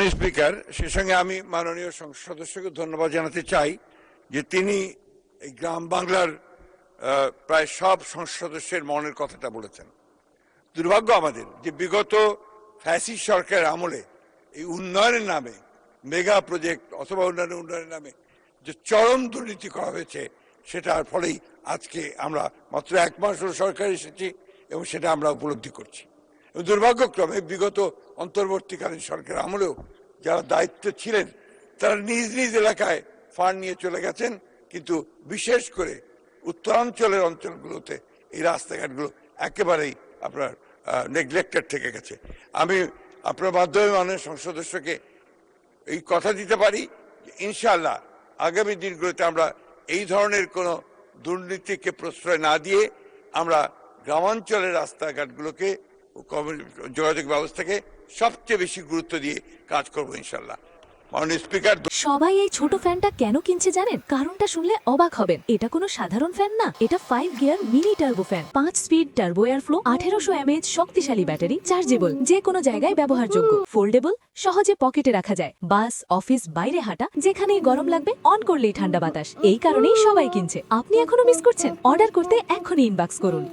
মাননীয় স্পিকার, সে সঙ্গে আমি মাননীয় সংসদ সদস্যকে ধন্যবাদ জানাতে চাই যে তিনি এই গ্রাম বাংলার প্রায় সব সংসদ সদস্যের মনের কথাটা বলেছেন। দুর্ভাগ্য আমাদের যে বিগত ফ্যাসিস্ট সরকারের আমলে এই উন্নয়নের নামে মেগা প্রজেক্ট অথবা উন্নয়নের নামে যে চরম দুর্নীতি করা হয়েছে, সেটার ফলেই আজকে আমরা মাত্র 1 মাস হল সরকার এসেছি এবং সেটা আমরা উপলব্ধি করছি। দুর্ভাগ্যক্রমে বিগত অন্তর্বর্তীকালীন সরকারের আমলেও যারা দায়িত্বে ছিলেন তারা নিজ নিজ এলাকায় ফান্ড নিয়ে চলে গেছেন, কিন্তু বিশেষ করে উত্তরাঞ্চলের অঞ্চলগুলোতে এই রাস্তাঘাটগুলো একেবারেই আপনার নেগলেক্টেড থেকে গেছে। আমি আপনার মাধ্যমে মাননীয় সংসদ সদস্যকে এই কথা দিতে পারি যে ইনশাআল্লাহ আগামী দিনগুলোতে আমরা এই ধরনের কোনো দুর্নীতিকে প্রশ্রয় না দিয়ে আমরা গ্রামাঞ্চলের রাস্তাঘাটগুলোকে যোগাযোগ ব্যবস্থাকে সবচেয়ে বেশি গুরুত্ব দিয়ে কাজ করবো ইনশাআল্লাহ। মাননীয় স্পিকার, সবাই এই ছোট ফ্যানটা কেন কিনছে জানেন? কারণটা শুনলে অবাক হবেন। এটা কোনো সাধারণ ফ্যান না, এটা 5 gear mini turbo fan. 5 speed turbo air flow, 1800 mAh শক্তিশালী ব্যাটারি, চার্জেবল, যে কোনো জায়গায় ব্যবহারযোগ্য, ফোল্ডেবল, সহজে পকেটে রাখা যায়। বাস, অফিস, বাইরে হাঁটা, যেখানেই গরম লাগবে অন করলেই ঠান্ডা বাতাস। এই কারণেই সবাই কিনছে। আপনি এখনো মিস করছেন? অর্ডার করতে এখনই ইনবক্স করুন।